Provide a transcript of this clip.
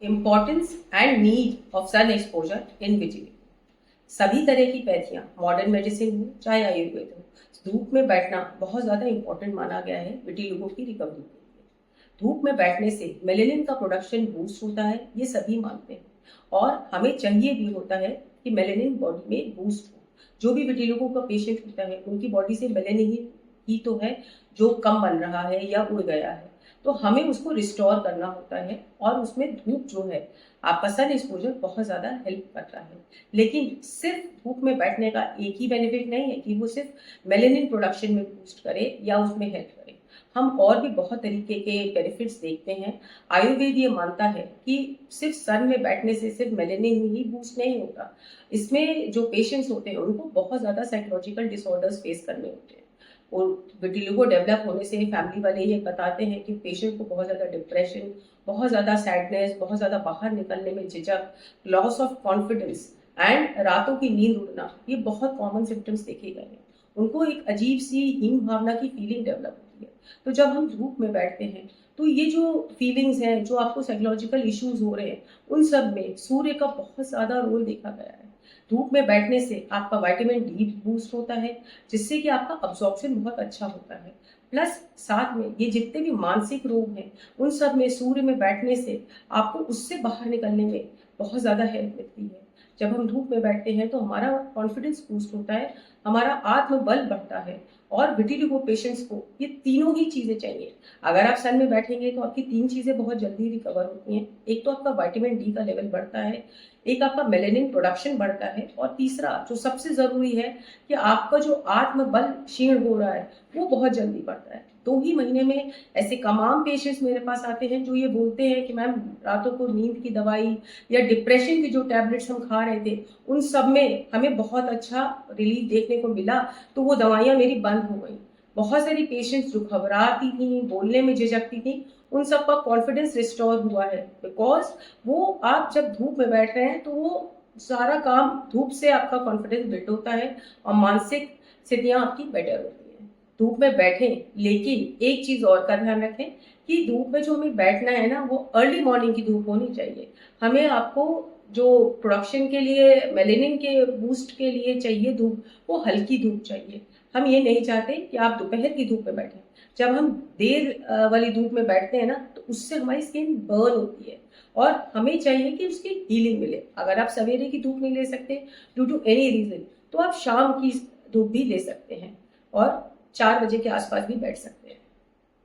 Importance and need of sun exposure in vitiligo. सभी तरह की पैथियां, मॉडर्न मेडिसिन हो चाहे आयुर्वेद हो, धूप में बैठना बहुत ज़्यादा इंपॉर्टेंट माना गया है विटिलिगो की रिकवरी के लिए। धूप में बैठने से मेलेनिन का प्रोडक्शन बूस्ट होता है, ये सभी मानते हैं, और हमें चाहिए भी होता है कि मेलेनिन बॉडी में बूस्ट हो। जो भी विटिलिगो का पेशेंट होता है उनकी बॉडी से मेलेनिन ही तो है जो कम बन रहा है या उड़ गया है, तो हमें उसको रिस्टोर करना होता है, और उसमें धूप जो है, आपका सन एक्सपोजर बहुत ज़्यादा हेल्प करता है। लेकिन सिर्फ धूप में बैठने का एक ही बेनिफिट नहीं है कि वो सिर्फ मेलेनिन प्रोडक्शन में बूस्ट करे या उसमें हेल्प करे। हम और भी बहुत तरीके के बेनिफिट्स देखते हैं। आयुर्वेद ये मानता है कि सिर्फ सन में बैठने से सिर्फ मेलेनिन ही बूस्ट नहीं होता। इसमें जो पेशेंट्स होते हैं उनको बहुत ज़्यादा साइकोलॉजिकल डिसऑर्डर्स फेस करने होते हैं, और विटिलिगो डेवलप होने से फैमिली वाले ये बताते हैं कि पेशेंट को बहुत ज़्यादा डिप्रेशन, बहुत ज़्यादा सैडनेस, बहुत ज़्यादा बाहर निकलने में झिझक, लॉस ऑफ कॉन्फिडेंस एंड रातों की नींद उड़ना, ये बहुत कॉमन सिम्टम्स देखे गए हैं। उनको एक अजीब सी हीन भावना की फीलिंग डेवलप होती है। तो जब हम धूप में बैठते हैं तो ये जो फीलिंग्स हैं, जो आपको साइकोलॉजिकल इश्यूज हो रहे हैं, उन सब में सूर्य का बहुत ज़्यादा रोल देखा गया है। धूप में बैठने से आपका विटामिन डी बूस्ट होता है, जिससे कि आपका अब्जॉर्प्शन बहुत अच्छा होता है। प्लस साथ में ये जितने भी मानसिक रोग हैं, उन सब में सूर्य में बैठने से आपको उससे बाहर निकलने में बहुत ज़्यादा हेल्प मिलती है। जब हम धूप में बैठते हैं तो हमारा कॉन्फिडेंस बूस्ट होता है, हमारा आत्मबल बढ़ता है, और विटिलिगो पेशेंट्स को ये तीनों ही चीज़ें चाहिए। अगर आप सन में बैठेंगे तो आपकी तीन चीज़ें बहुत जल्दी रिकवर होती हैं। एक तो आपका विटामिन डी का लेवल बढ़ता है, एक आपका मेलेनिन प्रोडक्शन बढ़ता है, और तीसरा जो सबसे ज़रूरी है कि आपका जो आत्मबल क्षीण हो रहा है वो बहुत जल्दी बढ़ता है। 2 ही महीने में ऐसे तमाम पेशेंट्स मेरे पास आते हैं जो ये बोलते हैं कि मैम, रातों को नींद की दवाई या डिप्रेशन की जो टैबलेट्स हम खा रहे थे उन सब में हमें बहुत अच्छा रिलीफ देखने को मिला, तो वो दवाइयाँ मेरी बंद हो गई। बहुत सारी पेशेंट्स जो घबराती थी, बोलने में झिझकती थी, उन सब का कॉन्फिडेंस रिस्टोर हुआ है, बिकॉज वो आप जब धूप में बैठ रहे हैं तो वो सारा काम धूप से आपका कॉन्फिडेंस बिल्ड होता है, और मानसिक स्थितियां आपकी बेटर होती हैं। धूप में बैठें, लेकिन एक चीज और का ध्यान रखें कि धूप में जो हमें बैठना है ना, वो अर्ली मॉर्निंग की धूप होनी चाहिए। हमें आपको जो प्रोडक्शन के लिए, मेलेनिन के बूस्ट के लिए चाहिए धूप, वो हल्की धूप चाहिए। हम ये नहीं चाहते कि आप दोपहर की धूप में बैठें। जब हम देर वाली धूप में बैठते हैं ना, तो उससे हमारी स्किन बर्न होती है, और हमें चाहिए कि उसकी हीलिंग मिले। अगर आप सवेरे की धूप नहीं ले सकते ड्यू टू एनी रीजन, तो आप शाम की धूप भी ले सकते हैं, और 4 बजे के आसपास भी बैठ सकते हैं।